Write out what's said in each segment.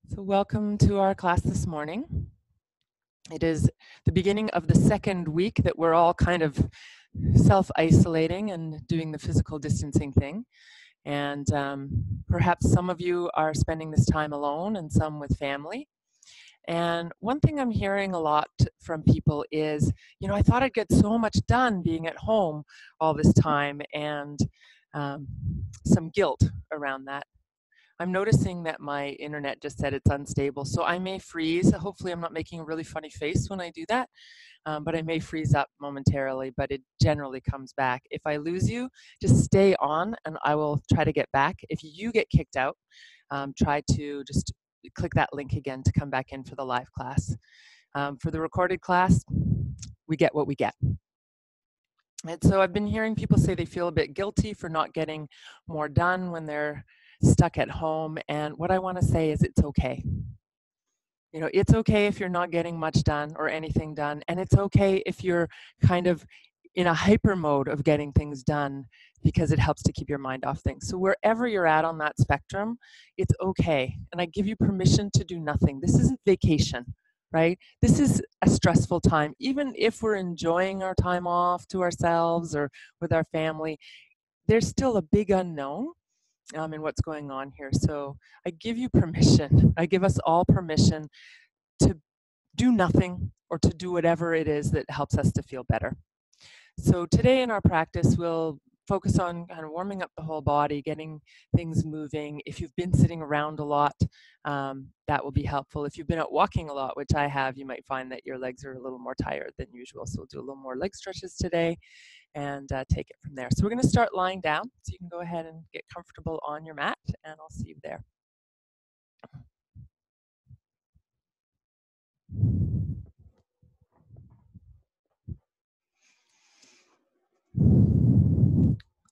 So welcome to our class this morning. It is the beginning of the second week that we're all kind of self-isolating and doing the physical distancing thing. And perhaps some of you are spending this time alone and some with family. And one thing I'm hearing a lot from people is, I thought I'd get so much done being at home all this time, and um, some guilt around that. I'm noticing that my internet just said it's unstable, so I may freeze. Hopefully, I'm not making a really funny face when I do that, but I may freeze up momentarily, but it generally comes back. If I lose you, just stay on and I will try to get back. If you get kicked out, try to just click that link again to come back in for the live class. For the recorded class, we get what we get. And so I've been hearing people say they feel a bit guilty for not getting more done when they're stuck at home. And what I want to say is it's okay. It's okay if you're not getting much done or anything done. And it's okay if you're kind of in a hyper mode of getting things done because it helps to keep your mind off things. So wherever you're at on that spectrum, it's okay. And I give you permission to do nothing. This isn't vacation, right? This is a stressful time. Even if we're enjoying our time off to ourselves or with our family, there's still a big unknown in what's going on here. So I give you permission. I give us all permission to do nothing or to do whatever it is that helps us to feel better. So today in our practice, we'll focus on kind of warming up the whole body, getting things moving. If you've been sitting around a lot, that will be helpful. If you've been out walking a lot, which I have, you might find that your legs are a little more tired than usual. So we'll do a little more leg stretches today and take it from there. So we're going to start lying down. So you can go ahead and get comfortable on your mat, and I'll see you there.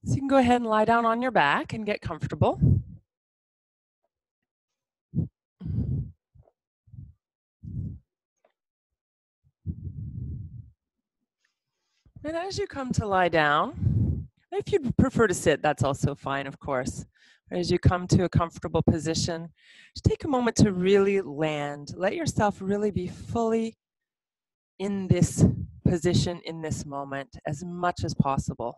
So you can go ahead and lie down on your back and get comfortable. And as you come to lie down, if you'd prefer to sit, that's also fine, of course. But as you come to a comfortable position, just take a moment to really land. Let yourself really be fully in this position, in this moment, as much as possible.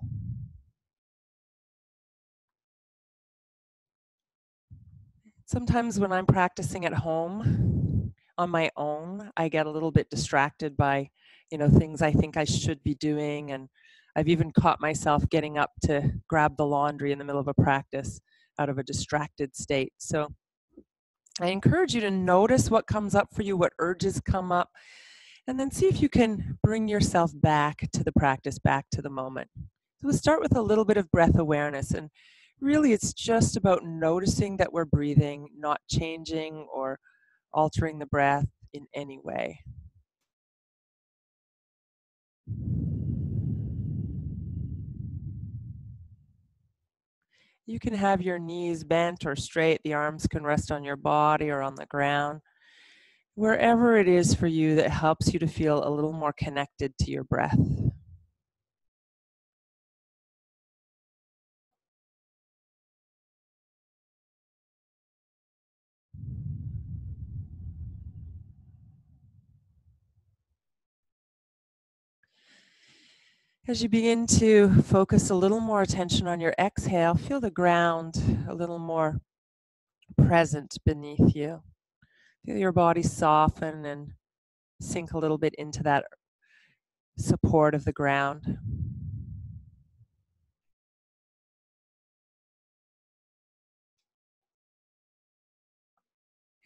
Sometimes when I'm practicing at home on my own, I get a little bit distracted by, things I think I should be doing. And I've even caught myself getting up to grab the laundry in the middle of a practice out of a distracted state. So I encourage you to notice what comes up for you, what urges come up, and then see if you can bring yourself back to the practice, back to the moment. So we'll start with a little bit of breath awareness. And really, it's just about noticing that we're breathing, not changing or altering the breath in any way. You can have your knees bent or straight. The arms can rest on your body or on the ground. Wherever it is for you that helps you to feel a little more connected to your breath. As you begin to focus a little more attention on your exhale, feel the ground a little more present beneath you. Feel your body soften and sink a little bit into that support of the ground.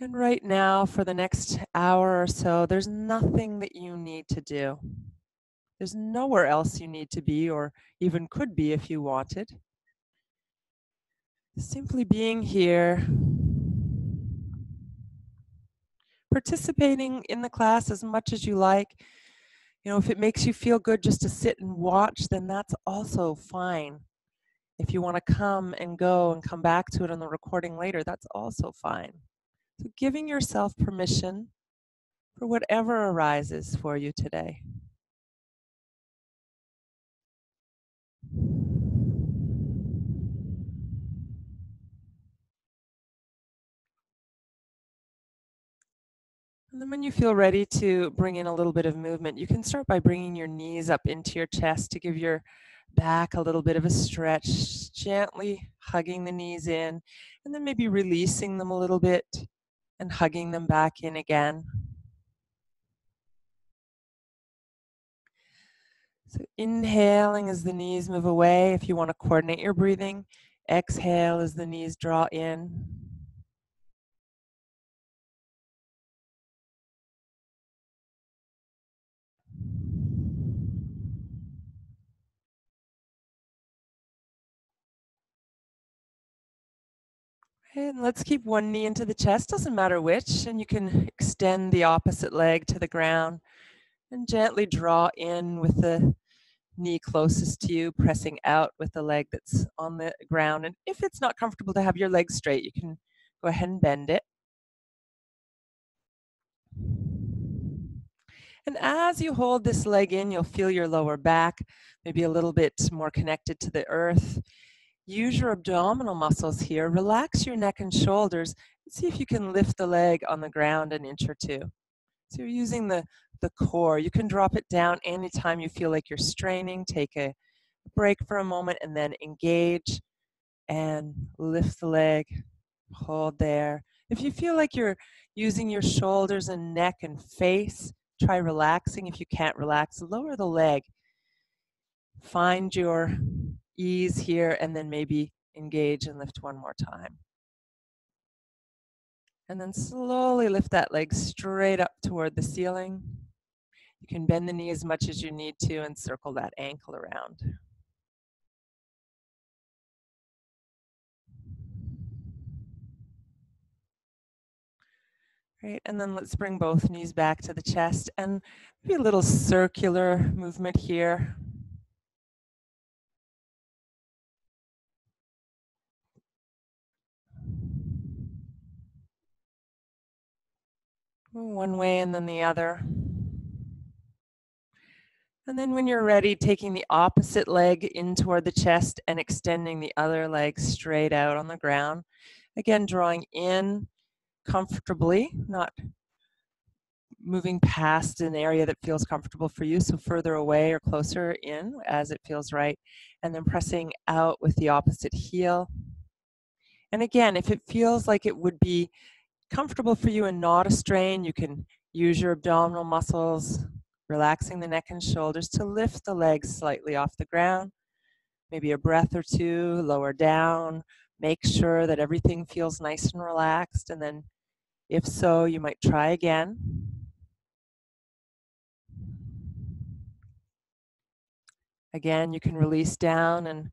And right now, for the next hour or so, there's nothing that you need to do. There's nowhere else you need to be, or even could be if you wanted. Simply being here, participating in the class as much as you like. If it makes you feel good just to sit and watch, then that's also fine. If you want to come and go and come back to it on the recording later, that's also fine. So giving yourself permission for whatever arises for you today. And then when you feel ready to bring in a little bit of movement, you can start by bringing your knees up into your chest to give your back a little bit of a stretch, gently hugging the knees in, and then maybe releasing them a little bit and hugging them back in again. So inhaling as the knees move away if you want to coordinate your breathing. Exhale as the knees draw in. And let's keep one knee into the chest, doesn't matter which, and you can extend the opposite leg to the ground and gently draw in with the knee closest to you, pressing out with the leg that's on the ground. And if it's not comfortable to have your leg straight, you can go ahead and bend it. And as you hold this leg in, you'll feel your lower back maybe a little bit more connected to the earth. Use your abdominal muscles here. Relax your neck and shoulders. See if you can lift the leg on the ground an inch or two. So you're using the core. You can drop it down anytime you feel like you're straining. Take a break for a moment and then engage and lift the leg. Hold there. If you feel like you're using your shoulders and neck and face, try relaxing. If you can't relax, lower the leg. Find your ease here and then maybe engage and lift one more time. And then slowly lift that leg straight up toward the ceiling. You can bend the knee as much as you need to and circle that ankle around. Great, and then let's bring both knees back to the chest and maybe a little circular movement here. One way and then the other. And then when you're ready, taking the opposite leg in toward the chest and extending the other leg straight out on the ground. Again, drawing in comfortably, not moving past an area that feels comfortable for you, so further away or closer in as it feels right, and then pressing out with the opposite heel. And again, if it feels like it would be comfortable for you and not a strain, you can use your abdominal muscles, relaxing the neck and shoulders to lift the legs slightly off the ground. Maybe a breath or two, lower down, make sure that everything feels nice and relaxed, and then if so, you might try again. Again, you can release down and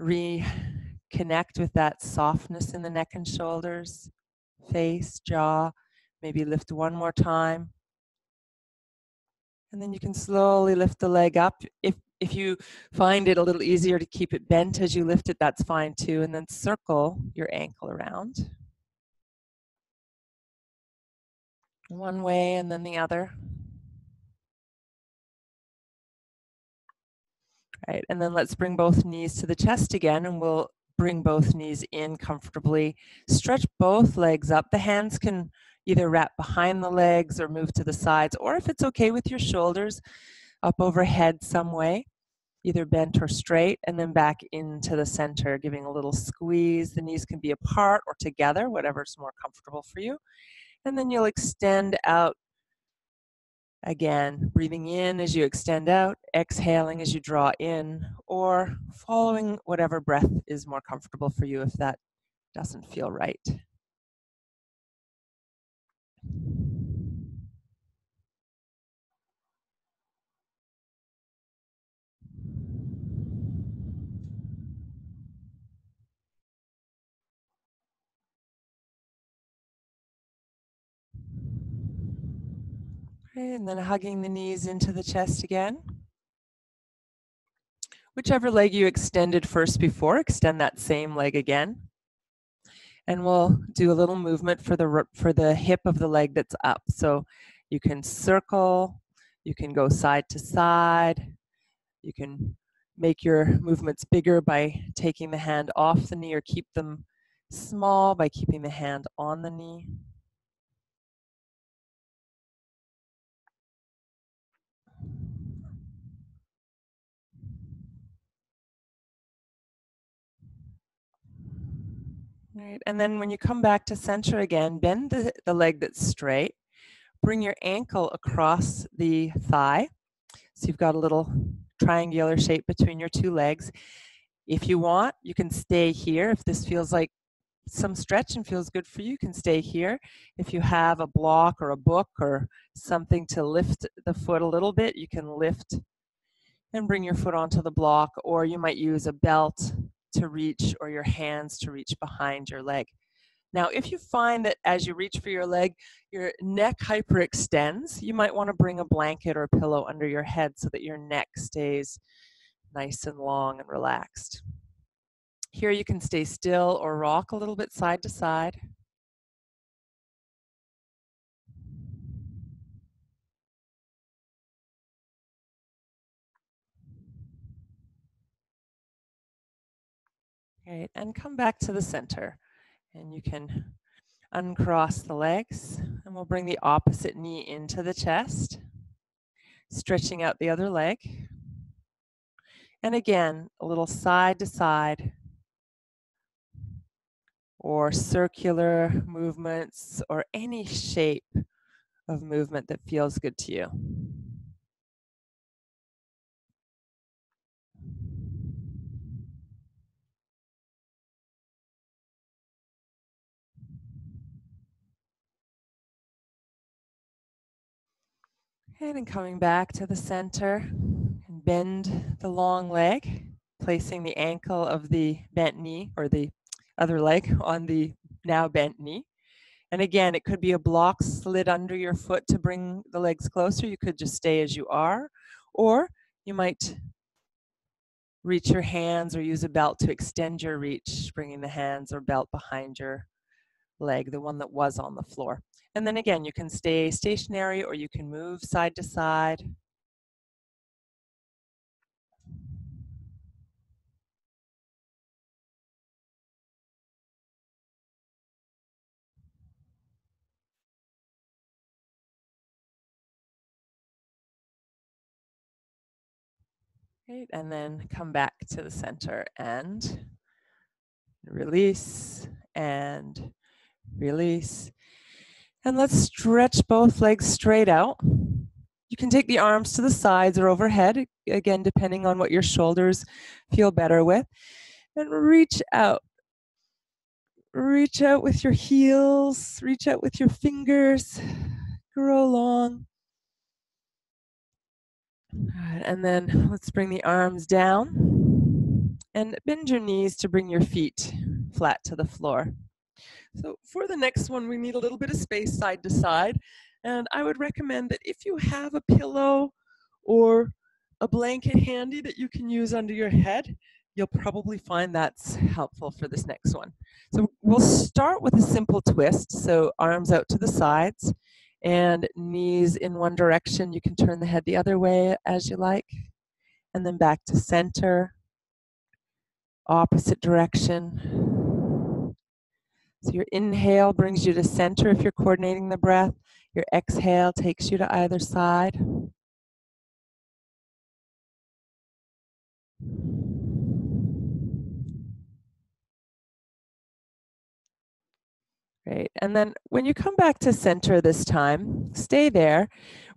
reconnect with that softness in the neck and shoulders, face, jaw. Maybe lift one more time. And then you can slowly lift the leg up. If you find it a little easier to keep it bent as you lift it, that's fine too. And then circle your ankle around. One way and then the other. Right, and then let's bring both knees to the chest again, and we'll bring both knees in comfortably. Stretch both legs up. The hands can either wrap behind the legs or move to the sides, or if it's okay with your shoulders, up overhead some way, either bent or straight, and then back into the center, giving a little squeeze. The knees can be apart or together, whatever's more comfortable for you. And then you'll extend out. Again, breathing in as you extend out, exhaling as you draw in, or following whatever breath is more comfortable for you if that doesn't feel right. Okay, and then hugging the knees into the chest again. Whichever leg you extended first before, extend that same leg again. And we'll do a little movement for the hip of the leg that's up. So you can circle, you can go side to side, you can make your movements bigger by taking the hand off the knee or keep them small by keeping the hand on the knee. Right, and then when you come back to center again, bend the leg that's straight. Bring your ankle across the thigh. So you've got a little triangular shape between your two legs. If you want, you can stay here. If this feels like some stretch and feels good for you, you can stay here. If you have a block or a book or something to lift the foot a little bit, you can lift and bring your foot onto the block, or you might use a belt to reach or your hands to reach behind your leg. Now, if you find that as you reach for your leg, your neck hyperextends, you might want to bring a blanket or a pillow under your head so that your neck stays nice and long and relaxed. Here you can stay still or rock a little bit side to side. Great, and come back to the center. And you can uncross the legs, and we'll bring the opposite knee into the chest, stretching out the other leg. And again, a little side to side or circular movements or any shape of movement that feels good to you. And then coming back to the center, and bend the long leg, placing the ankle of the bent knee or the other leg on the now bent knee. And again, it could be a block slid under your foot to bring the legs closer. You could just stay as you are, or you might reach your hands or use a belt to extend your reach, bringing the hands or belt behind your leg, the one that was on the floor. And then again, you can stay stationary or you can move side to side. Right, and then come back to the center and release and release. And let's stretch both legs straight out. You can take the arms to the sides or overhead, again, depending on what your shoulders feel better with. And reach out. Reach out with your heels, reach out with your fingers, grow long. And then let's bring the arms down and bend your knees to bring your feet flat to the floor. So for the next one, we need a little bit of space side to side. And I would recommend that if you have a pillow or a blanket handy that you can use under your head, you'll probably find that's helpful for this next one. So we'll start with a simple twist. So arms out to the sides and knees in one direction. You can turn the head the other way as you like. And then back to center, opposite direction. So your inhale brings you to center if you're coordinating the breath. Your exhale takes you to either side. Great. And then when you come back to center this time, stay there.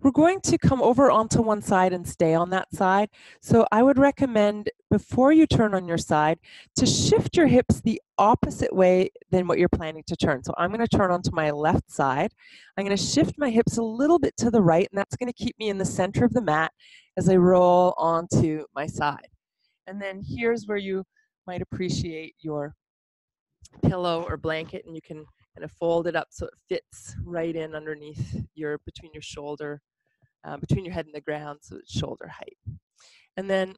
We're going to come over onto one side and stay on that side. So I would recommend before you turn on your side to shift your hips the opposite way than what you're planning to turn. So I'm going to turn onto my left side. I'm going to shift my hips a little bit to the right, and that's going to keep me in the center of the mat as I roll onto my side. And then here's where you might appreciate your pillow or blanket, and you can kind of fold it up so it fits right in underneath between your shoulder, between your head and the ground, so it's shoulder height. And then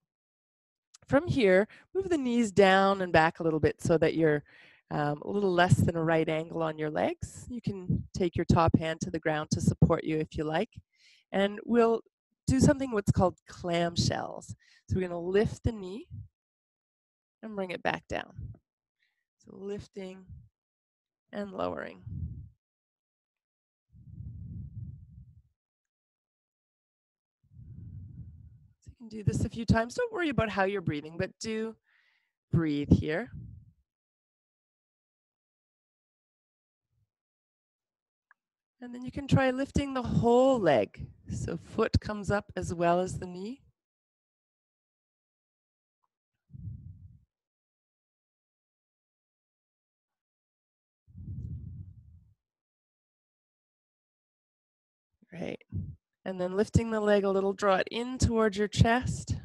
from here, move the knees down and back a little bit so that you're a little less than a right angle on your legs. You can take your top hand to the ground to support you if you like. And we'll do something what's called clamshells. So we're going to lift the knee and bring it back down. So lifting and lowering. So you can do this a few times. Don't worry about how you're breathing, but do breathe here. And then you can try lifting the whole leg. So foot comes up as well as the knee. Right. And then lifting the leg a little, draw it in towards your chest.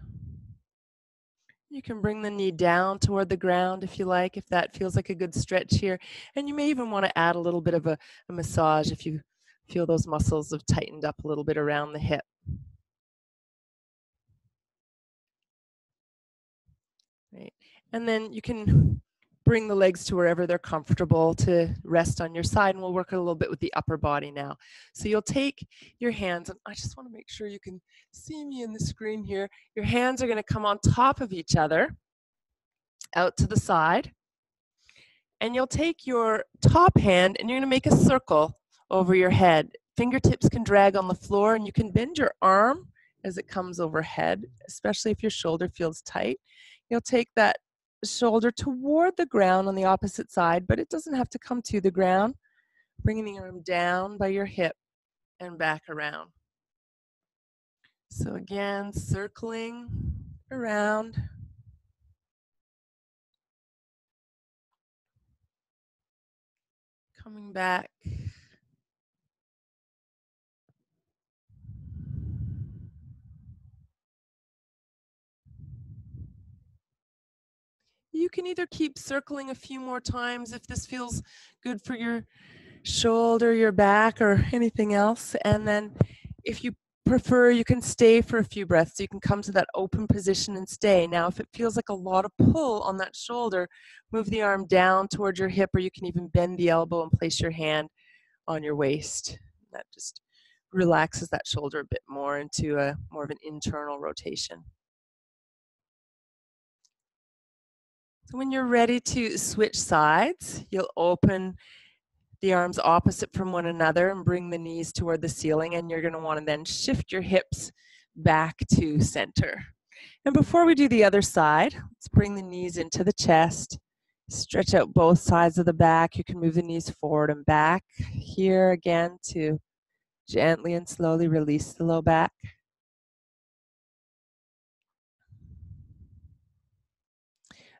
You can bring the knee down toward the ground if you like, if that feels like a good stretch here. And you may even want to add a little bit of a massage if you feel those muscles have tightened up a little bit around the hip. Right. And then you can bring the legs to wherever they're comfortable to rest on your side, and we'll work a little bit with the upper body now. So you'll take your hands, and I just want to make sure you can see me in the screen here. Your hands are going to come on top of each other, out to the side, and you'll take your top hand and you're going to make a circle over your head. Fingertips can drag on the floor, and you can bend your arm as it comes overhead, especially if your shoulder feels tight. You'll take that shoulder toward the ground on the opposite side, but it doesn't have to come to the ground. Bringing the arm down by your hip and back around. So again, circling around. Coming back. You can either keep circling a few more times if this feels good for your shoulder, your back, or anything else. And then if you prefer, you can stay for a few breaths. So you can come to that open position and stay. Now, if it feels like a lot of pull on that shoulder, move the arm down towards your hip, or you can even bend the elbow and place your hand on your waist. That just relaxes that shoulder a bit more into a more of an internal rotation. So when you're ready to switch sides, you'll open the arms opposite from one another and bring the knees toward the ceiling, and you're going to want to then shift your hips back to center. And before we do the other side, let's bring the knees into the chest, stretch out both sides of the back. You can move the knees forward and back. Here again to gently and slowly release the low back.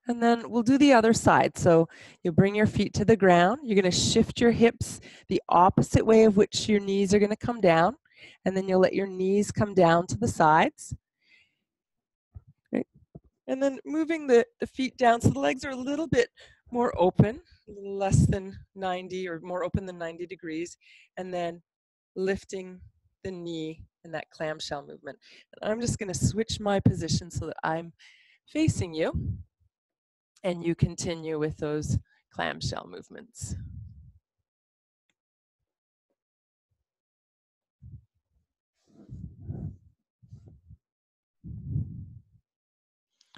And then we'll do the other side. So you'll bring your feet to the ground. You're going to shift your hips the opposite way of which your knees are going to come down. And then you'll let your knees come down to the sides. Right. And then moving the feet down so the legs are a little bit more open, a little less than 90 or more open than 90 degrees. And then lifting the knee in that clamshell movement. And I'm just going to switch my position so that I'm facing you. And you continue with those clamshell movements.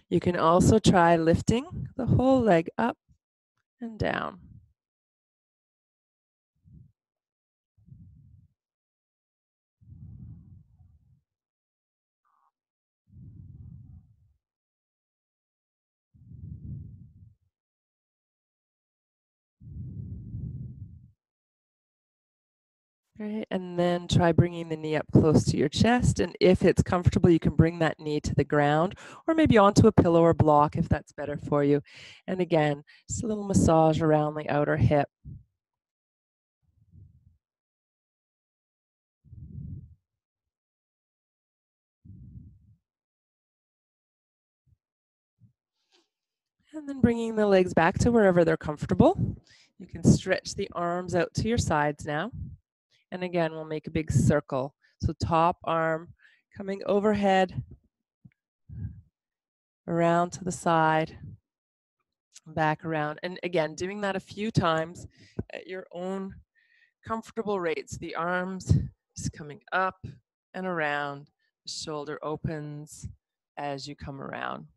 You can also try lifting the whole leg up and down. Right, and then try bringing the knee up close to your chest, and if it's comfortable, you can bring that knee to the ground or maybe onto a pillow or block if that's better for you. And again, just a little massage around the outer hip. And then bringing the legs back to wherever they're comfortable. You can stretch the arms out to your sides now. And again, we'll make a big circle. So top arm coming overhead, around to the side, back around. And again, doing that a few times at your own comfortable rates. The arms just coming up and around. The shoulder opens as you come around.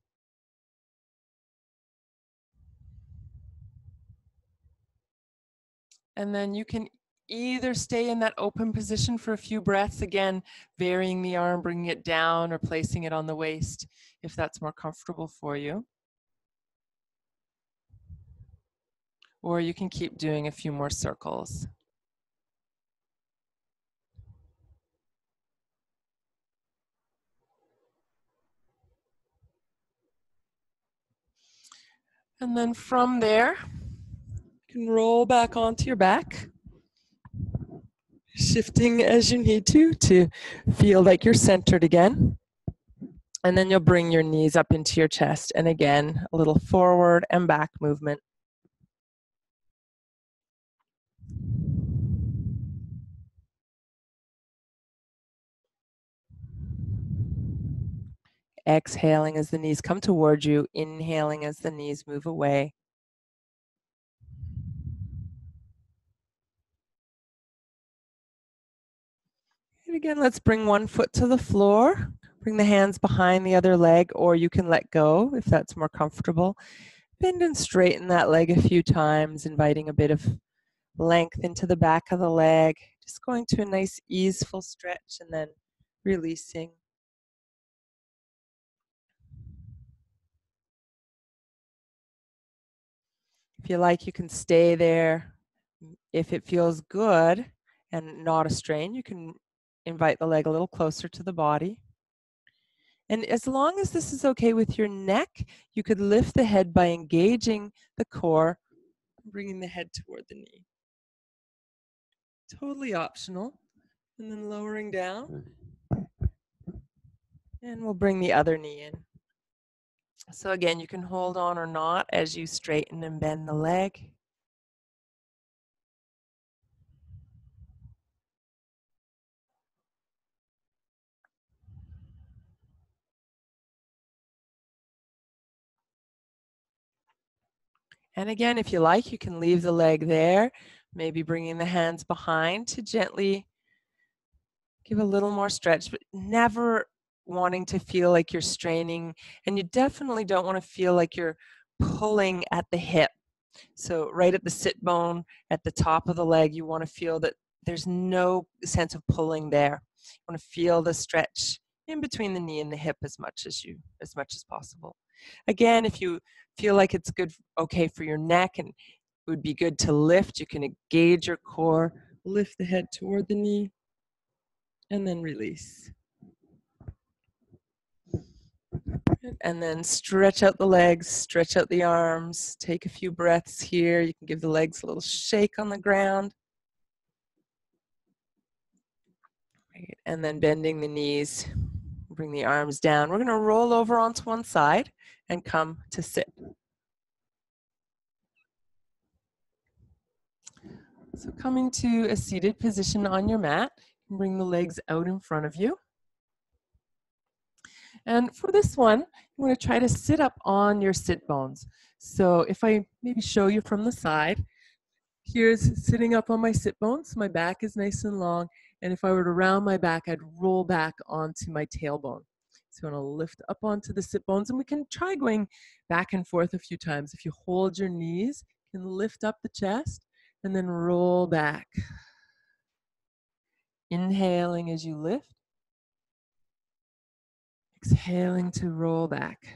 And then you can either stay in that open position for a few breaths, again, varying the arm, bringing it down or placing it on the waist if that's more comfortable for you. Or you can keep doing a few more circles. And then from there, you can roll back onto your back, shifting as you need to feel like you're centered again. And then you'll bring your knees up into your chest. And again, a little forward and back movement. Exhaling as the knees come towards you, inhaling as the knees move away. And again, let's bring one foot to the floor. Bring the hands behind the other leg, or you can let go if that's more comfortable. Bend and straighten that leg a few times, inviting a bit of length into the back of the leg. Just going to a nice easeful stretch and then releasing. If you like, you can stay there. If it feels good and not a strain, you can invite the leg a little closer to the body. And as long as this is okay with your neck, you could lift the head by engaging the core, bringing the head toward the knee. Totally optional. And then lowering down. And we'll bring the other knee in. So again, you can hold on or not as you straighten and bend the leg. And again, if you like, you can leave the leg there, maybe bringing the hands behind to gently give a little more stretch, but never wanting to feel like you're straining. And you definitely don't want to feel like you're pulling at the hip. So right at the sit bone, at the top of the leg, you want to feel that there's no sense of pulling there. You want to feel the stretch in between the knee and the hip as much as possible. Again, if you feel like it's okay for your neck and it would be good to lift, you can engage your core, lift the head toward the knee, and then release. And then stretch out the legs, stretch out the arms, take a few breaths here. You can give the legs a little shake on the ground. Right. And then bending the knees, bring the arms down. We're going to roll over onto one side and come to sit. So coming to a seated position on your mat, bring the legs out in front of you. And for this one, you want to try to sit up on your sit bones. So if I maybe show you from the side, here's sitting up on my sit bones. My back is nice and long. And if I were to round my back, I'd roll back onto my tailbone. So you want to lift up onto the sit bones. And we can try going back and forth a few times. If you hold your knees, you can lift up the chest and then roll back. Inhaling as you lift. Exhaling to roll back.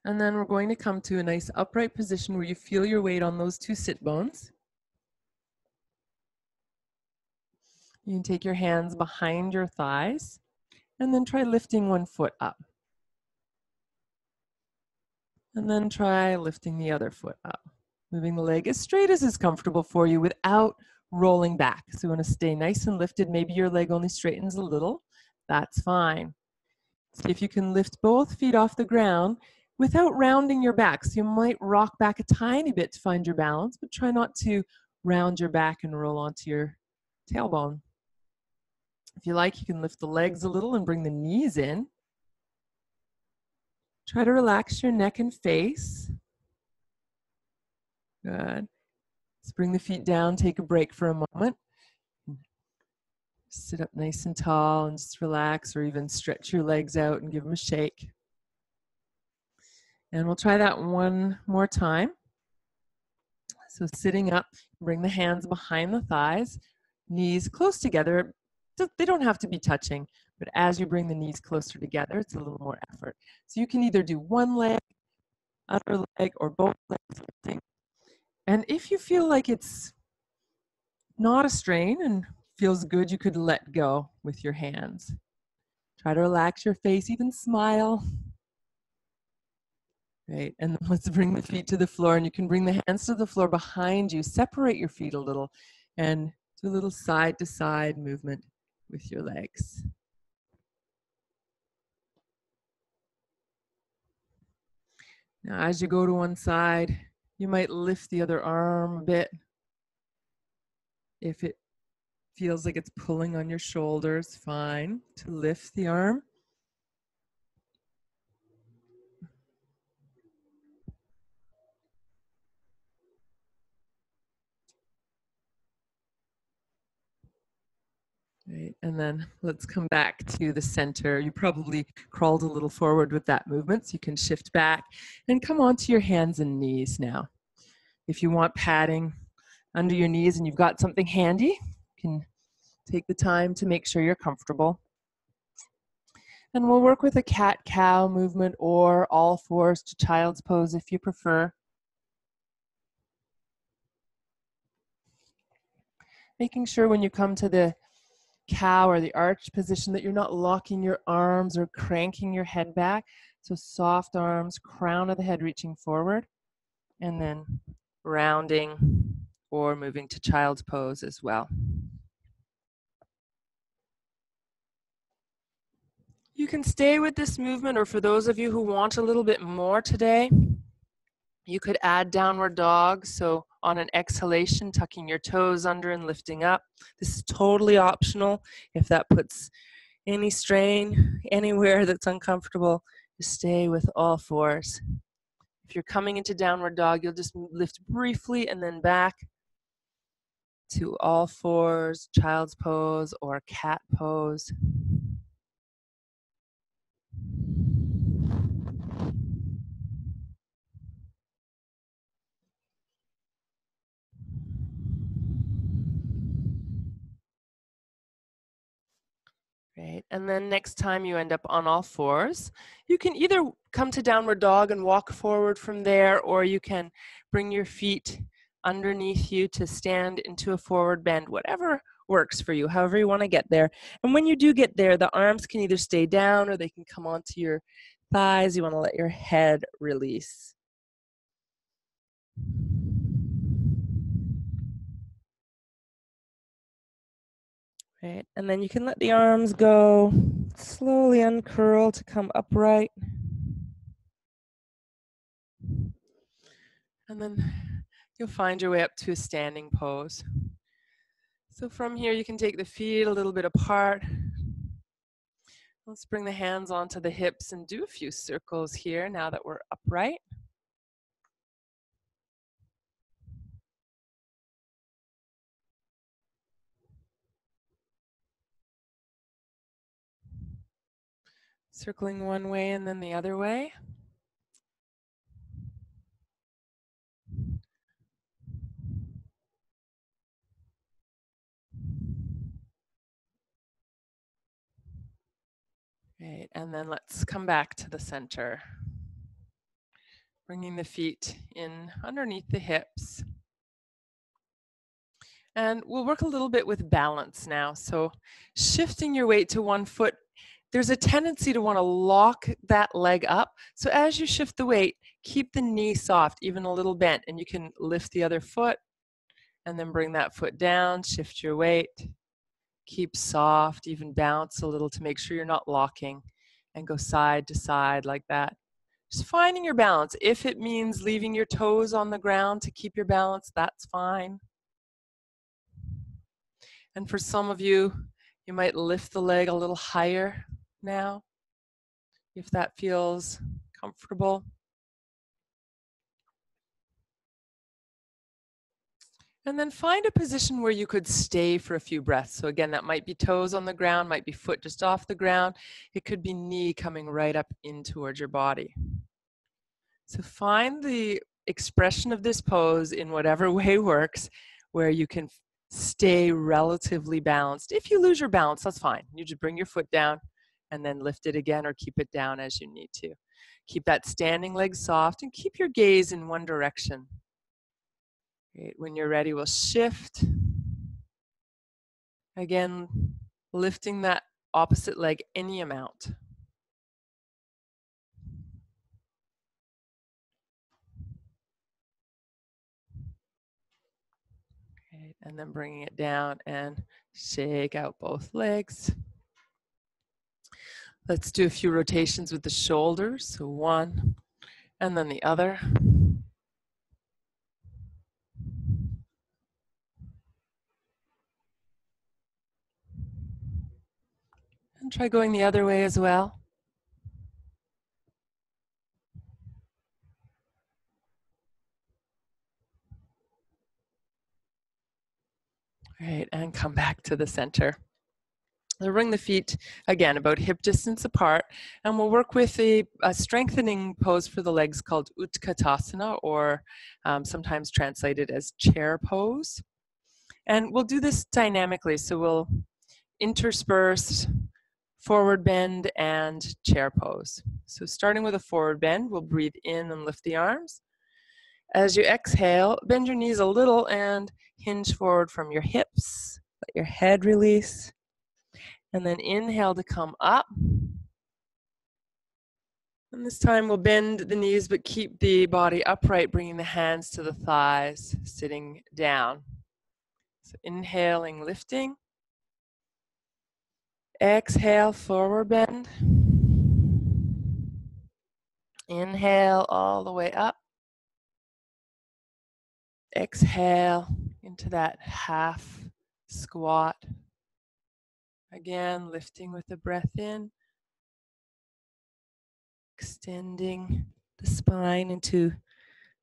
And then we're going to come to a nice upright position where you feel your weight on those two sit bones. You can take your hands behind your thighs and then try lifting one foot up. And then try lifting the other foot up. Moving the leg as straight as is comfortable for you without rolling back. So you want to stay nice and lifted. Maybe your leg only straightens a little. That's fine. See if you can lift both feet off the ground without rounding your back. So you might rock back a tiny bit to find your balance, but try not to round your back and roll onto your tailbone. If you like, you can lift the legs a little and bring the knees in. Try to relax your neck and face. Good. Let's bring the feet down, take a break for a moment. Sit up nice and tall and just relax, or even stretch your legs out and give them a shake. And we'll try that one more time. So sitting up, bring the hands behind the thighs, knees close together. They don't have to be touching, but as you bring the knees closer together, it's a little more effort. So you can either do one leg, other leg, or both legs lifting. And if you feel like it's not a strain and feels good, you could let go with your hands. Try to relax your face, even smile. Right, and then let's bring the feet to the floor, and you can bring the hands to the floor behind you. Separate your feet a little and do a little side to side movement with your legs. Now, as you go to one side, you might lift the other arm a bit. If it feels like it's pulling on your shoulders, fine to lift the arm. Right, and then let's come back to the center. You probably crawled a little forward with that movement, so you can shift back and come onto your hands and knees now. If you want padding under your knees and you've got something handy, you can take the time to make sure you're comfortable. And we'll work with a cat-cow movement or all fours to child's pose if you prefer. Making sure when you come to the cow or the arch position that you're not locking your arms or cranking your head back. So soft arms, crown of the head reaching forward, and then rounding or moving to child's pose as well. You can stay with this movement, or for those of you who want a little bit more today, you could add downward dog. So on an exhalation, tucking your toes under and lifting up. This is totally optional. If that puts any strain anywhere that's uncomfortable, just stay with all fours. If you're coming into downward dog, you'll just lift briefly and then back to all fours, child's pose or cat pose. Right, and then next time you end up on all fours, you can either come to downward dog and walk forward from there, or you can bring your feet underneath you to stand into a forward bend, whatever works for you, however you want to get there. And when you do get there, the arms can either stay down or they can come onto your thighs. You want to let your head release. Right, and then you can let the arms go, slowly uncurl to come upright. And then you'll find your way up to a standing pose. So from here, you can take the feet a little bit apart. Let's bring the hands onto the hips and do a few circles here now that we're upright. Circling one way and then the other way. Right, and then let's come back to the center. Bringing the feet in underneath the hips. And we'll work a little bit with balance now. So shifting your weight to one foot, there's a tendency to want to lock that leg up. So as you shift the weight, keep the knee soft, even a little bent, and you can lift the other foot and then bring that foot down, shift your weight, keep soft, even bounce a little to make sure you're not locking, and go side to side like that. Just finding your balance. If it means leaving your toes on the ground to keep your balance, that's fine. And for some of you, you might lift the leg a little higher now, if that feels comfortable. And then find a position where you could stay for a few breaths. So again, that might be toes on the ground, might be foot just off the ground. It could be knee coming right up in towards your body. So find the expression of this pose in whatever way works, where you can stay relatively balanced. If you lose your balance, that's fine. You just bring your foot down and then lift it again or keep it down as you need to. Keep that standing leg soft and keep your gaze in one direction. Great. When you're ready, we'll shift. Again, lifting that opposite leg any amount. Okay, and then bringing it down and shake out both legs. Let's do a few rotations with the shoulders. So one and then the other. And try going the other way as well. All right, and come back to the center. We'll bring the feet, again, about hip distance apart, and we'll work with a strengthening pose for the legs called Utkatasana, or sometimes translated as chair pose. And we'll do this dynamically, so we'll intersperse forward bend and chair pose. So starting with a forward bend, we'll breathe in and lift the arms. As you exhale, bend your knees a little and hinge forward from your hips. Let your head release. And then inhale to come up. And this time we'll bend the knees but keep the body upright, bringing the hands to the thighs, sitting down. So inhaling, lifting. Exhale, forward bend. Inhale all the way up. Exhale into that half squat. Again, lifting with the breath in. Extending the spine into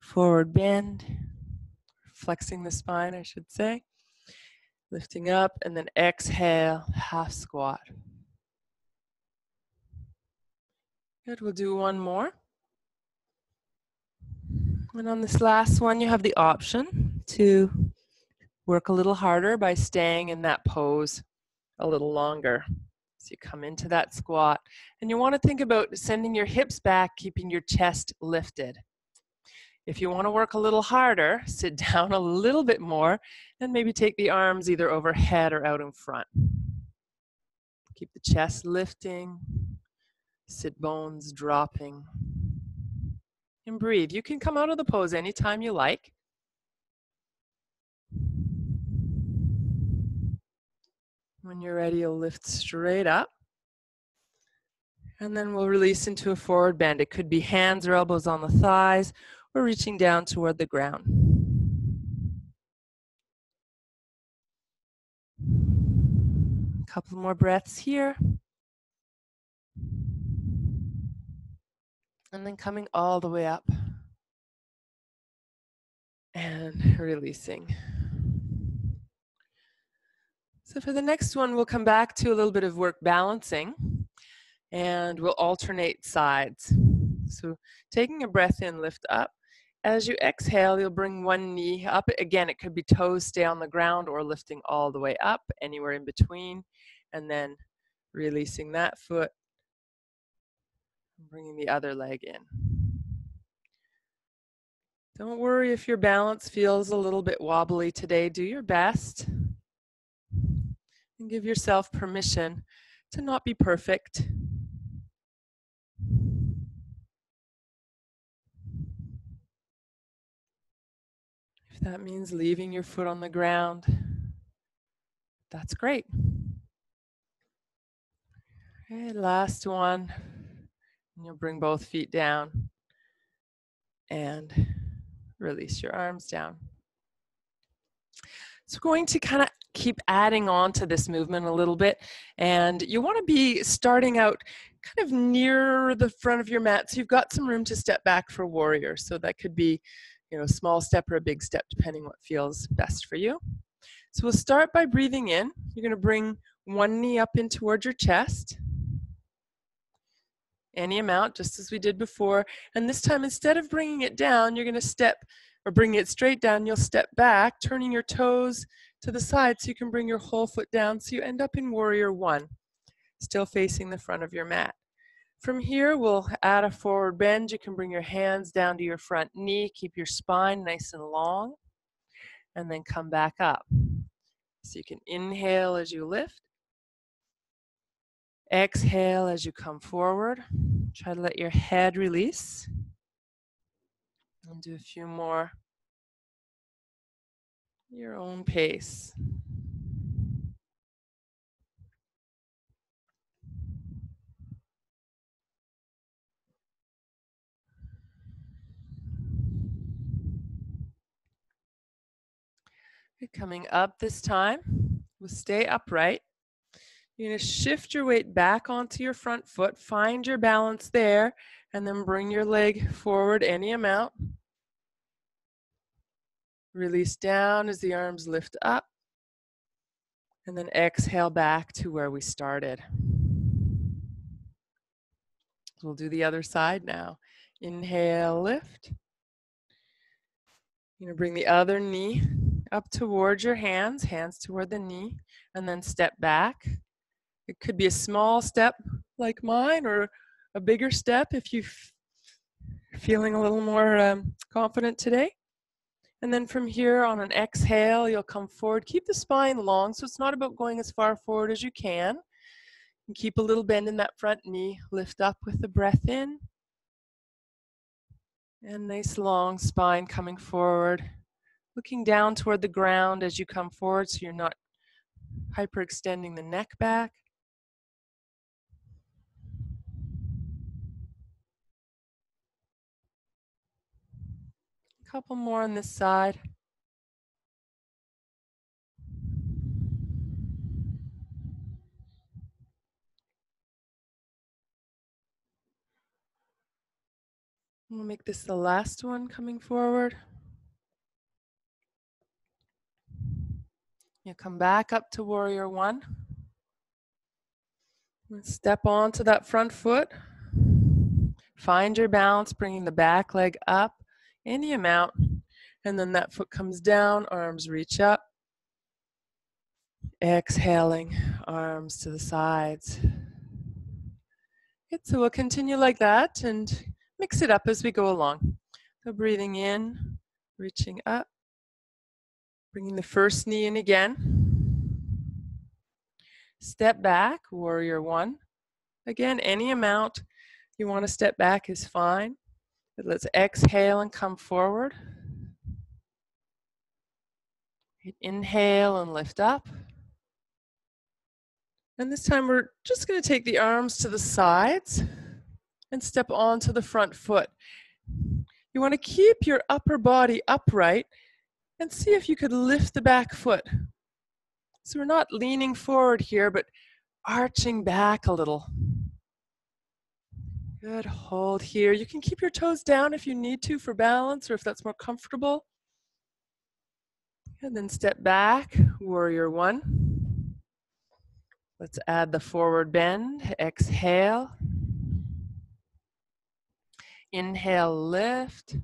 forward bend. Flexing the spine, I should say. Lifting up and then exhale, half squat. Good, we'll do one more. And on this last one, you have the option to work a little harder by staying in that pose a little longer. So you come into that squat, and you want to think about sending your hips back, keeping your chest lifted. If you want to work a little harder, sit down a little bit more, and maybe take the arms either overhead or out in front. Keep the chest lifting, sit bones dropping. And breathe. You can come out of the pose anytime you like. When you're ready, you'll lift straight up. And then we'll release into a forward bend. It could be hands or elbows on the thighs or reaching down toward the ground. A couple more breaths here. And then coming all the way up. And releasing. So for the next one, we'll come back to a little bit of work balancing, and we'll alternate sides. So taking a breath in, lift up. As you exhale, you'll bring one knee up. Again, it could be toes stay on the ground or lifting all the way up, anywhere in between, and then releasing that foot, bringing the other leg in. Don't worry if your balance feels a little bit wobbly today. Do your best and give yourself permission to not be perfect. If that means leaving your foot on the ground, that's great. Okay, last one. And you'll bring both feet down and release your arms down. So we're going to kind of keep adding on to this movement a little bit, and you want to be starting out kind of near the front of your mat, so you've got some room to step back for warrior. So that could be, you know, a small step or a big step, depending what feels best for you. So we'll start by breathing in. You're going to bring one knee up in towards your chest, any amount, just as we did before. And this time, instead of bringing it down, you're going to step, or bring it straight down, you'll step back, turning your toes to the side so you can bring your whole foot down, so you end up in warrior one, still facing the front of your mat. From here, we'll add a forward bend. You can bring your hands down to your front knee, keep your spine nice and long, and then come back up. So you can inhale as you lift. Exhale as you come forward. Try to let your head release. And do a few more. Your own pace. Coming up this time, we'll stay upright. You're going to shift your weight back onto your front foot, find your balance there, and then bring your leg forward any amount. Release down as the arms lift up, and then exhale back to where we started. We'll do the other side now. Inhale, lift. You're going to bring the other knee up towards your hands, hands toward the knee, and then step back. It could be a small step like mine or a bigger step if you're feeling a little more confident today. And then from here on an exhale, you'll come forward. Keep the spine long, so it's not about going as far forward as you can. And keep a little bend in that front knee. Lift up with the breath in. And nice long spine coming forward. Looking down toward the ground as you come forward so you're not hyperextending the neck back. A couple more on this side. We'll make this the last one coming forward. You come back up to warrior one. Step onto that front foot. Find your balance, bringing the back leg up any amount. And then that foot comes down, arms reach up. Exhaling, arms to the sides. Good, so we'll continue like that and mix it up as we go along. So breathing in, reaching up. Bringing the first knee in again. Step back, warrior one. Again, any amount you want to step back is fine. But let's exhale and come forward. Inhale and lift up. And this time we're just going to take the arms to the sides and step onto the front foot. You want to keep your upper body upright and see if you could lift the back foot. So we're not leaning forward here, but arching back a little. Good, hold here. You can keep your toes down if you need to for balance or if that's more comfortable. And then step back, warrior one. Let's add the forward bend. Exhale. Inhale, lift.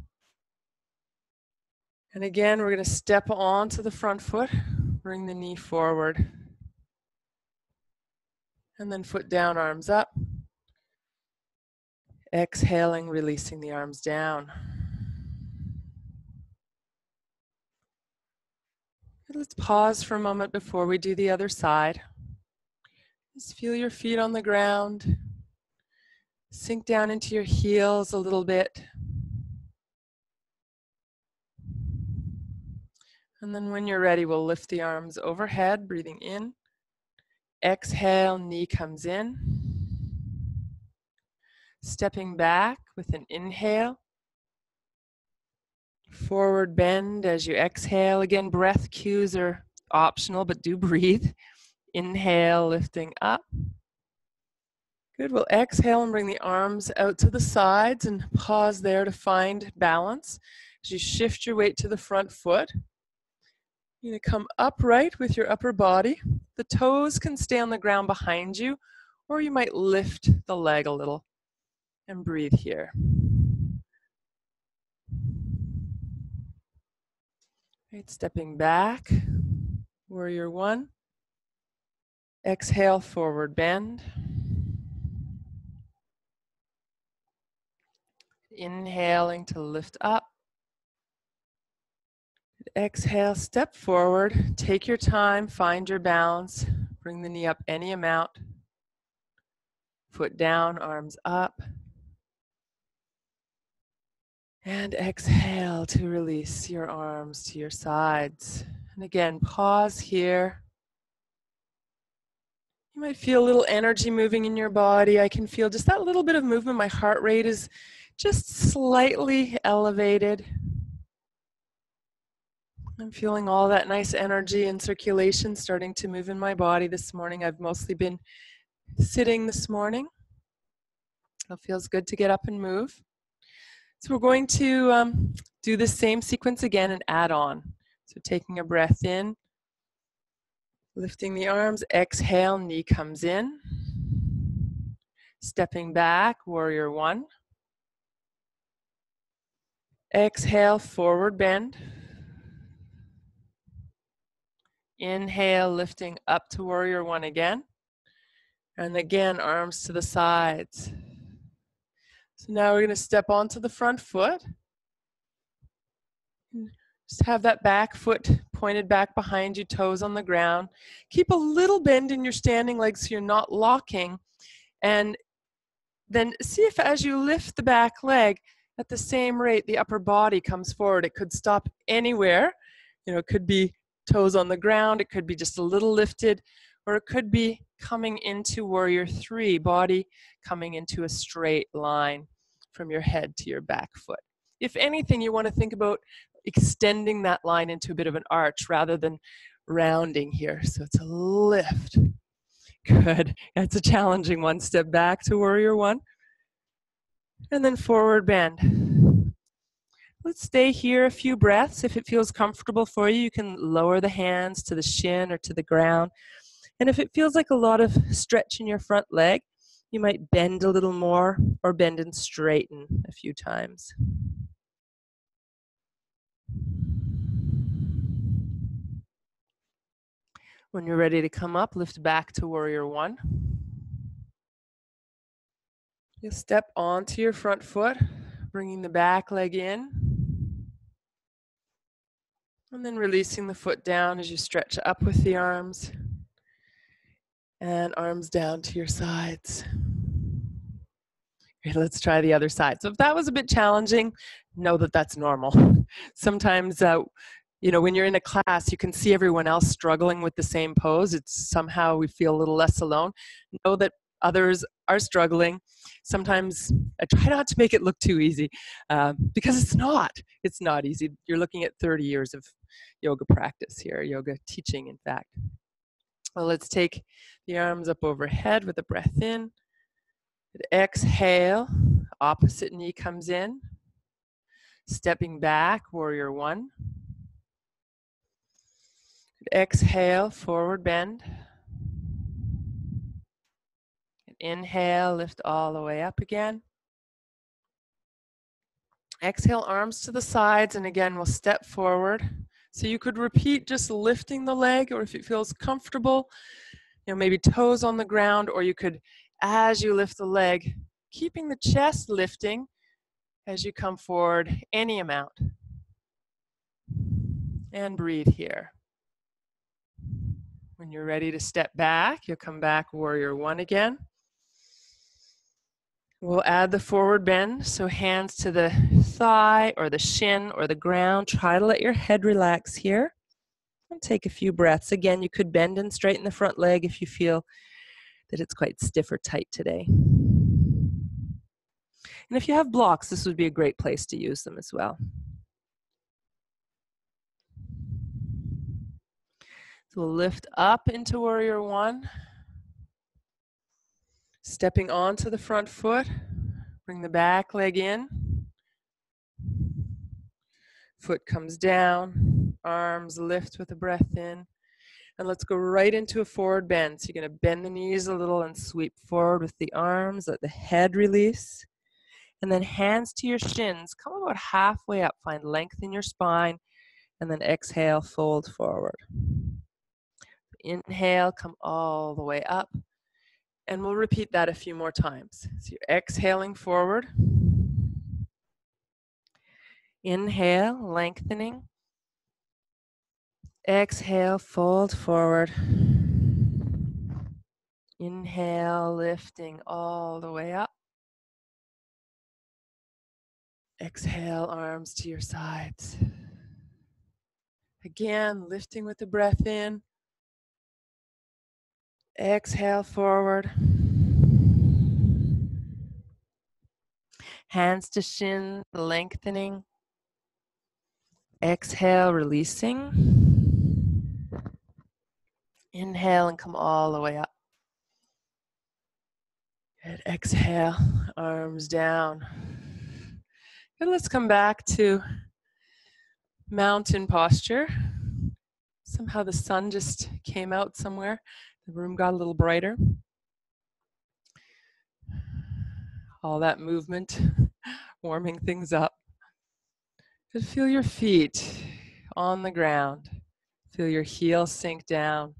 And again, we're going to step onto the front foot. Bring the knee forward. And then foot down, arms up. Exhaling, releasing the arms down. Let's pause for a moment before we do the other side. Just feel your feet on the ground. Sink down into your heels a little bit. And then when you're ready, we'll lift the arms overhead, breathing in. Exhale, knee comes in. Stepping back with an inhale. Forward bend as you exhale. Again, breath cues are optional, but do breathe. Inhale, lifting up. Good, we'll exhale and bring the arms out to the sides and pause there to find balance. As you shift your weight to the front foot, you're going to come upright with your upper body. The toes can stay on the ground behind you, or you might lift the leg a little and breathe here. Right, stepping back, warrior one. Exhale, forward bend. Inhaling to lift up. Exhale, step forward, take your time, find your balance, bring the knee up any amount, foot down, arms up. And exhale to release your arms to your sides. And again, pause here. You might feel a little energy moving in your body. I can feel just that little bit of movement. My heart rate is just slightly elevated. I'm feeling all that nice energy and circulation starting to move in my body this morning. I've mostly been sitting this morning. It feels good to get up and move. So we're going to do the same sequence again and add on. So taking a breath in, lifting the arms, exhale, knee comes in. Stepping back, warrior one. Exhale, forward bend. Inhale, lifting up to warrior one again. And again, arms to the sides. So now we're going to step onto the front foot. Just have that back foot pointed back behind you, toes on the ground. Keep a little bend in your standing legs so you're not locking. And then see if as you lift the back leg, at the same rate, the upper body comes forward. It could stop anywhere. You know, it could be toes on the ground. It could be just a little lifted, or it could be coming into warrior three, body coming into a straight line from your head to your back foot. If anything, you want to think about extending that line into a bit of an arch rather than rounding here. So it's a lift. Good. That's a challenging one. Step back to warrior one. And then forward bend. Let's stay here a few breaths. If it feels comfortable for you, you can lower the hands to the shin or to the ground. And if it feels like a lot of stretch in your front leg, you might bend a little more or bend and straighten a few times. When you're ready to come up, lift back to warrior one. You'll step onto your front foot, bringing the back leg in. And then releasing the foot down as you stretch up with the arms. And arms down to your sides. Okay, let's try the other side. So if that was a bit challenging, know that that's normal. Sometimes, you know, when you're in a class, you can see everyone else struggling with the same pose. It's somehow we feel a little less alone. Know that others are struggling. Sometimes I try not to make it look too easy because it's not. It's not easy. You're looking at 30 years of yoga practice here, yoga teaching, in fact. Well, let's take the arms up overhead with a breath in. Exhale, opposite knee comes in. Stepping back, warrior one. Exhale, forward bend. Inhale, lift all the way up again. Exhale, arms to the sides, and again, we'll step forward. So you could repeat just lifting the leg, or if it feels comfortable, you know, maybe toes on the ground, or you could, as you lift the leg, keeping the chest lifting as you come forward, any amount. And breathe here. When you're ready to step back, you'll come back, warrior one again. We'll add the forward bend, so hands to the thigh or the shin or the ground. Try to let your head relax here. And take a few breaths. Again, you could bend and straighten the front leg if you feel that it's quite stiff or tight today. And if you have blocks, this would be a great place to use them as well. So we'll lift up into warrior one. Stepping onto the front foot. Bring the back leg in. Foot comes down. Arms lift with a breath in. And let's go right into a forward bend. So you're going to bend the knees a little and sweep forward with the arms. Let the head release. And then hands to your shins. Come about halfway up. Find length in your spine. And then exhale, fold forward. Inhale, come all the way up. And we'll repeat that a few more times. So you're exhaling forward. Inhale, lengthening. Exhale, fold forward. Inhale, lifting all the way up. Exhale, arms to your sides. Again, lifting with the breath in. Exhale, forward. Hands to shins, lengthening. Exhale, releasing. Inhale and come all the way up. Good. Exhale, arms down. Good. Let's come back to mountain posture. Somehow the sun just came out somewhere. The room got a little brighter. All that movement, warming things up. Good. Feel your feet on the ground. Feel your heels sink down.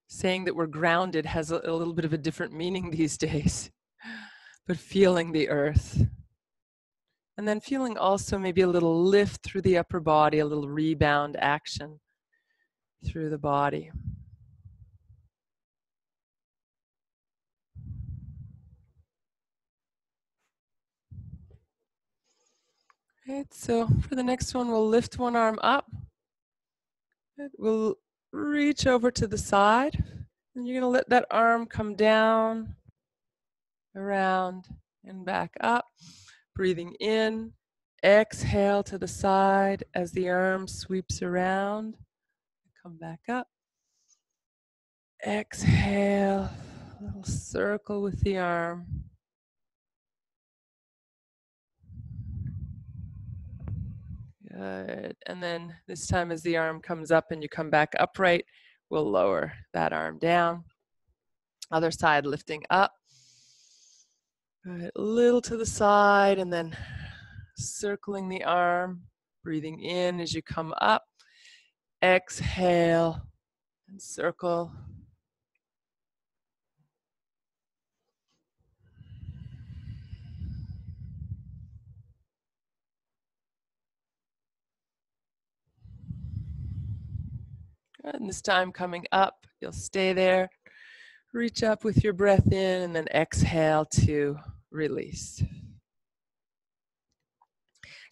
Saying that we're grounded has a little bit of a different meaning these days, but feeling the earth. And then feeling also maybe a little lift through the upper body, a little rebound action through the body. Right, so for the next one, we'll lift one arm up. We'll reach over to the side, and you're gonna let that arm come down, around, and back up. Breathing in, exhale to the side as the arm sweeps around. Come back up. Exhale, a little circle with the arm. Good. And then this time as the arm comes up and you come back upright, we'll lower that arm down. Other side lifting up. Good. A little to the side and then circling the arm. Breathing in as you come up. Exhale and circle. Good. And this time coming up, you'll stay there. Reach up with your breath in and then exhale to release.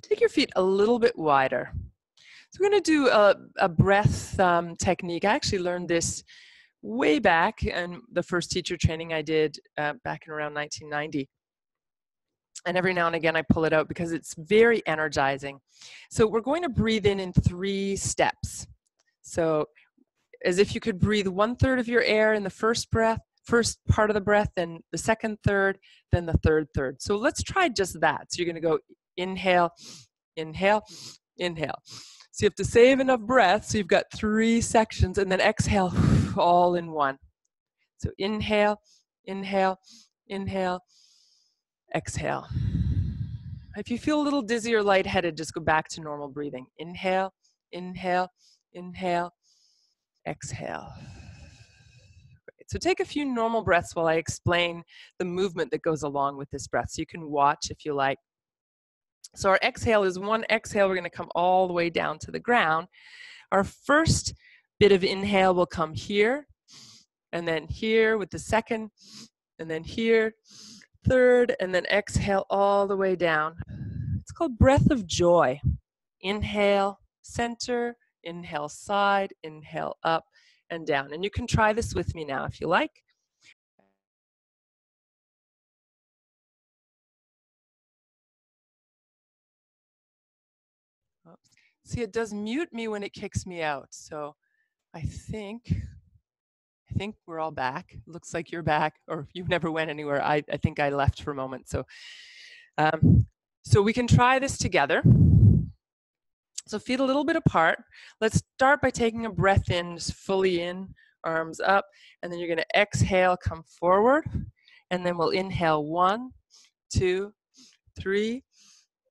Take your feet a little bit wider. So we're going to do a breath technique. I actually learned this way back in the first teacher training I did back in around 1990. And every now and again I pull it out because it's very energizing. So we're going to breathe in 3 steps. So as if you could breathe 1/3 of your air in the first breath, first part of the breath, then the second third, then the third third. So let's try just that. So you're going to go inhale, inhale, inhale. So you have to save enough breath so you've got 3 sections, and then exhale all in one. So inhale, inhale, inhale, exhale. If you feel a little dizzy or lightheaded, just go back to normal breathing. Inhale, inhale, inhale, exhale. Great. So take a few normal breaths while I explain the movement that goes along with this breath. So you can watch if you like. So our exhale is 1 exhale. We're going to come all the way down to the ground. Our first bit of inhale will come here, and then here with the second, and then here, third, and then exhale all the way down. It's called breath of joy. Inhale, center, inhale, side, inhale, up and down. And you can try this with me now if you like. See, it does mute me when it kicks me out. So I think we're all back. Looks like you're back, or you never went anywhere. I think I left for a moment. So, so we can try this together. So feet a little bit apart. Let's start by taking a breath in, just fully in, arms up, and then you're going to exhale, come forward, and then we'll inhale 1, 2, 3,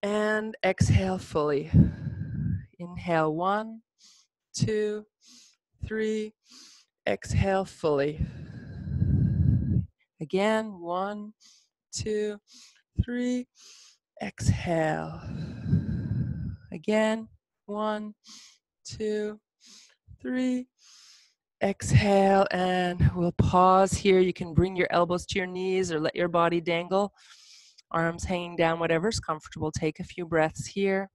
and exhale fully. Inhale 1, 2, 3, exhale fully. Again, 1, 2, 3, exhale. Again, 1, 2, 3. Exhale, and we'll pause here. You can bring your elbows to your knees or let your body dangle. Arms hanging down, whatever's comfortable. Take a few breaths here.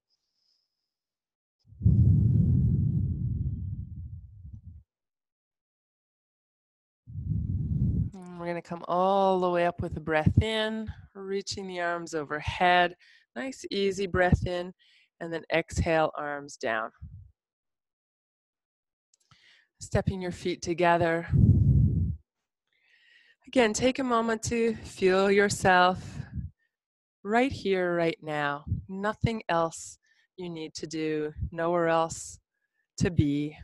And we're going to come all the way up with a breath in, reaching the arms overhead. Nice, easy breath in, and then exhale, arms down. Stepping your feet together. Again, take a moment to feel yourself right here, right now. Nothing else you need to do, nowhere else to be.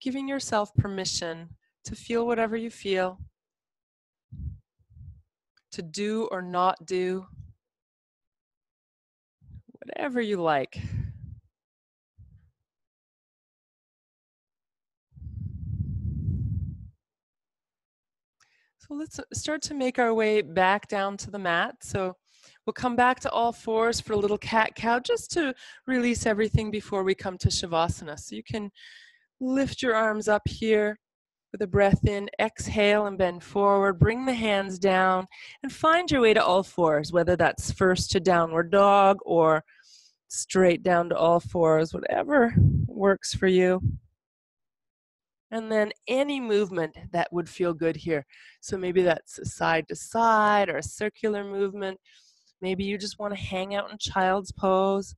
Giving yourself permission to feel whatever you feel, to do or not do, whatever you like. So let's start to make our way back down to the mat. So we'll come back to all fours for a little cat-cow just to release everything before we come to Shavasana. So you can lift your arms up here with a breath in, exhale and bend forward, bring the hands down and find your way to all fours, whether that's first to downward dog or straight down to all fours, whatever works for you. And then any movement that would feel good here. So maybe that's a side to side or a circular movement. Maybe you just want to hang out in child's pose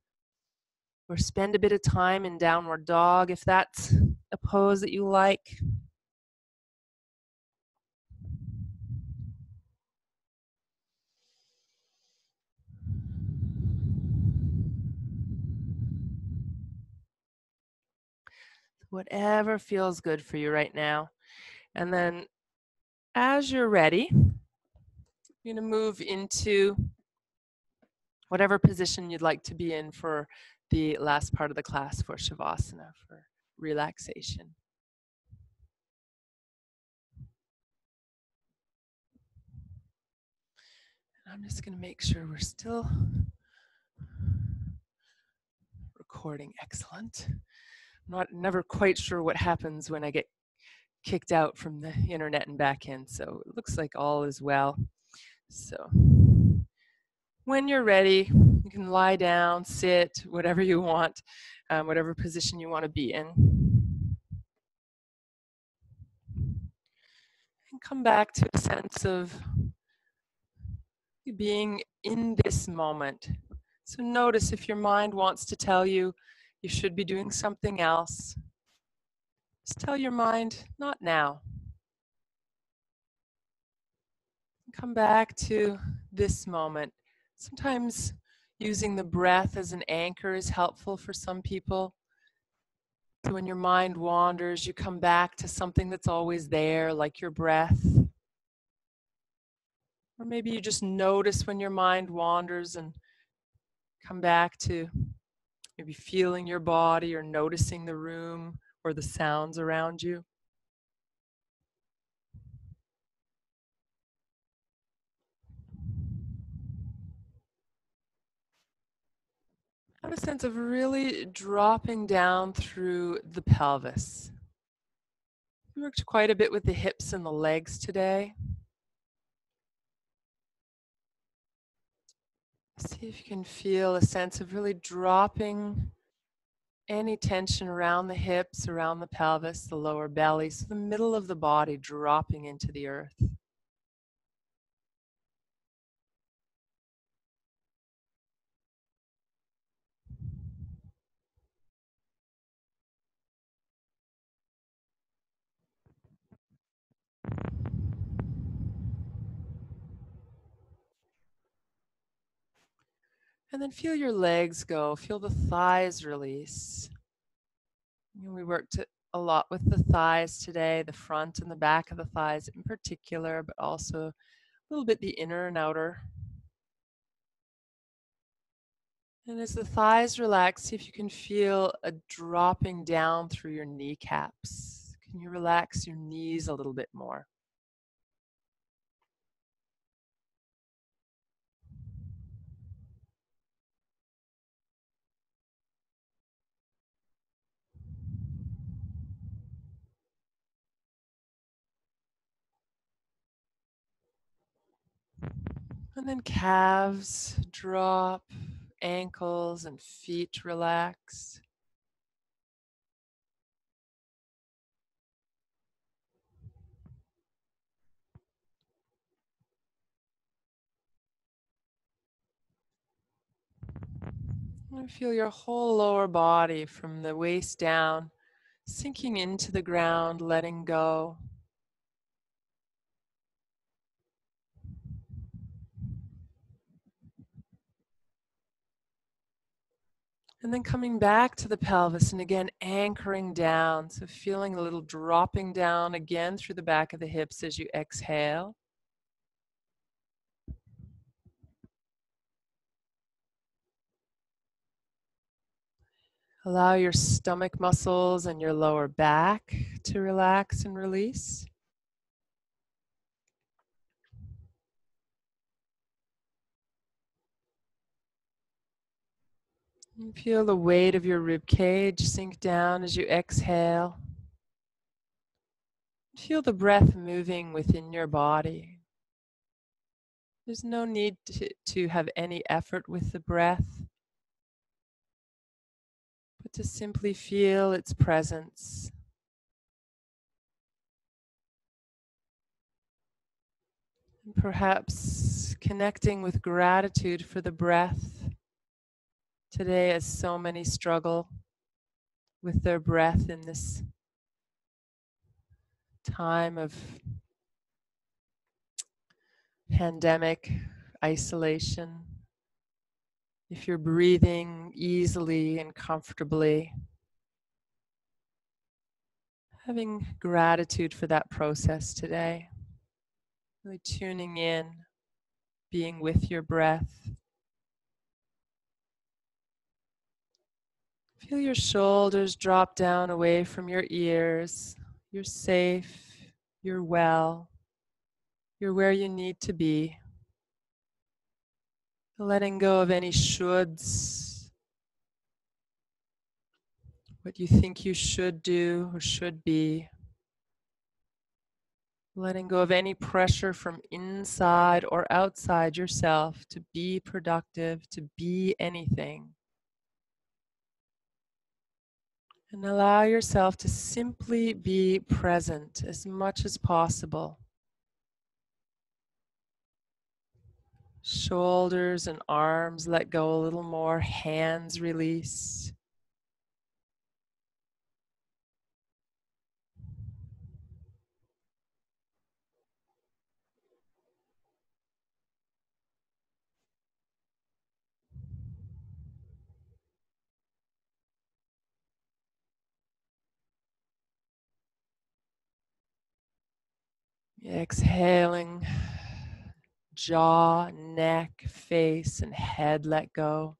or spend a bit of time in downward dog if that's a pose that you like. Whatever feels good for you right now. And then as you're ready, you're going to move into whatever position you'd like to be in for the last part of the class for Shavasana, for relaxation. I'm just going to make sure we're still recording. Excellent. I'm never quite sure what happens when I get kicked out from the internet and back in, so it looks like all is well. So when you're ready, you can lie down, sit, whatever you want, whatever position you want to be in. And come back to a sense of being in this moment. So notice if your mind wants to tell you you should be doing something else. Just tell your mind, not now. Come back to this moment. Sometimes using the breath as an anchor is helpful for some people. So when your mind wanders, you come back to something that's always there, like your breath. Or maybe you just notice when your mind wanders and come back to maybe feeling your body or noticing the room or the sounds around you. Have a sense of really dropping down through the pelvis. We worked quite a bit with the hips and the legs today. See if you can feel a sense of really dropping any tension around the hips, around the pelvis, the lower belly, so the middle of the body dropping into the earth. And then feel your legs go, feel the thighs release. We worked a lot with the thighs today, the front and the back of the thighs in particular, but also a little bit the inner and outer. And as the thighs relax, see if you can feel a dropping down through your kneecaps. Can you relax your knees a little bit more? And then calves drop, ankles and feet relax. And feel your whole lower body from the waist down, sinking into the ground, letting go. And then coming back to the pelvis and again anchoring down. So feeling a little dropping down again through the back of the hips as you exhale. Allow your stomach muscles and your lower back to relax and release. And feel the weight of your rib cage sink down as you exhale. Feel the breath moving within your body. There's no need to have any effort with the breath, but to simply feel its presence. And perhaps connecting with gratitude for the breath. Today, as so many struggle with their breath in this time of pandemic isolation. If you're breathing easily and comfortably, having gratitude for that process today, really tuning in, being with your breath. Feel your shoulders drop down away from your ears. You're safe, you're well, you're where you need to be. Letting go of any shoulds, what you think you should do or should be. Letting go of any pressure from inside or outside yourself to be productive, to be anything. And allow yourself to simply be present as much as possible. Shoulders and arms let go a little more, hands release. Exhaling, jaw, neck, face, and head let go.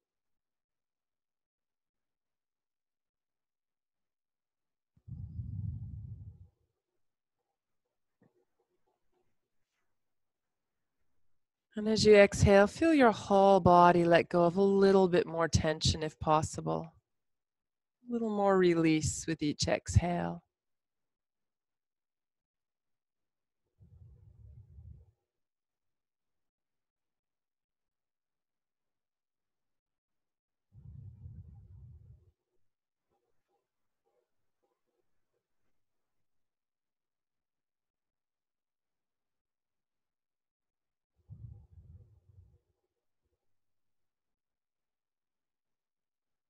And as you exhale, feel your whole body let go of a little bit more tension if possible. A little more release with each exhale.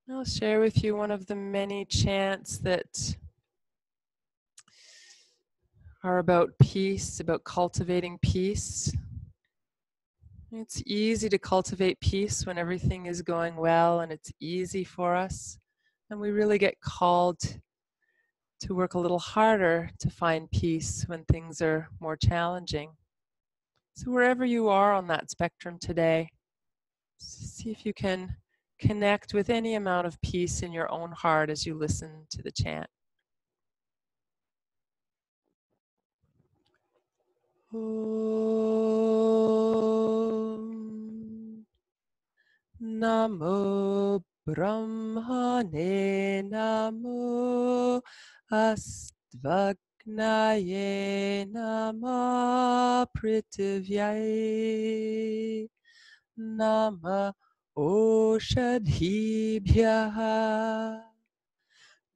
I'll share with you one of the many chants that are about peace, about cultivating peace. It's easy to cultivate peace when everything is going well and it's easy for us. And we really get called to work a little harder to find peace when things are more challenging. So wherever you are on that spectrum today, see if you can connect with any amount of peace in your own heart as you listen to the chant. Om Namo Brahmane Namo Astvagya Gnaye Nama Prithivyaye Nama Oshadhibhyaha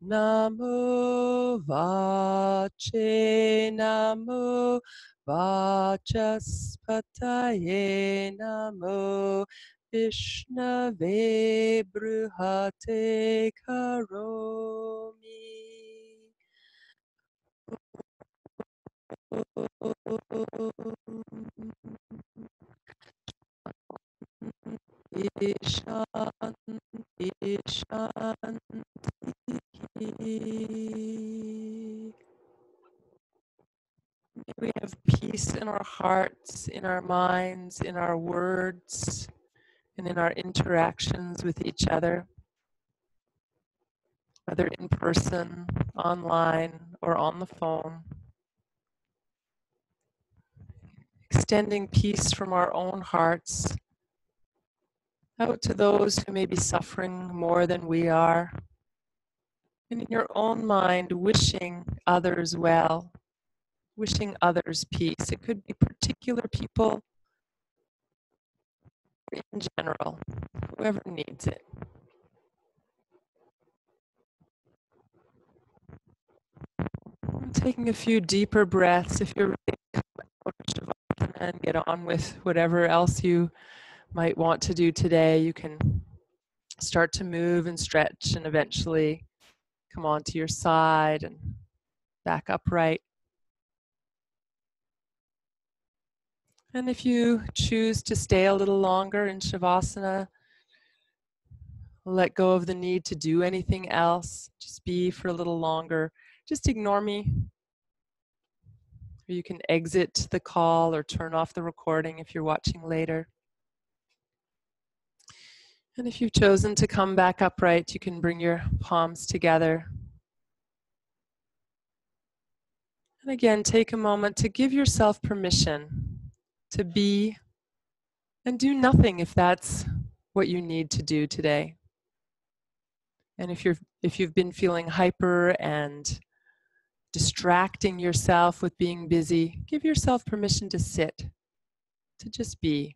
Namo Vache Namo Vachaspataye Namo Vishnave Bruhate Karomi Shanti Shanti. We have peace in our hearts, in our minds, in our words, and in our interactions with each other, whether in person, online, or on the phone. Extending peace from our own hearts out to those who may be suffering more than we are. And in your own mind, wishing others well, wishing others peace. It could be particular people or in general, whoever needs it. Taking a few deeper breaths. If you're ready to come out of Shavasana and get on with whatever else you might want to do today, you can start to move and stretch and eventually come onto your side and back upright. And if you choose to stay a little longer in Shavasana, let go of the need to do anything else. Just be for a little longer. Just ignore me. Or you can exit the call or turn off the recording if you're watching later. And if you've chosen to come back upright, you can bring your palms together. And again, take a moment to give yourself permission to be and do nothing if that's what you need to do today. And if you've been feeling hyper and distracting yourself with being busy, give yourself permission to sit, to just be.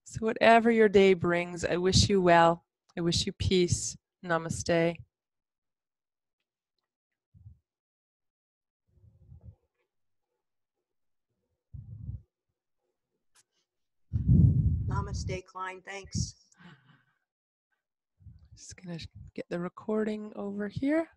So whatever your day brings, I wish you well. I wish you peace. Namaste. Namaste, Klein. Thanks. Just gonna get the recording over here.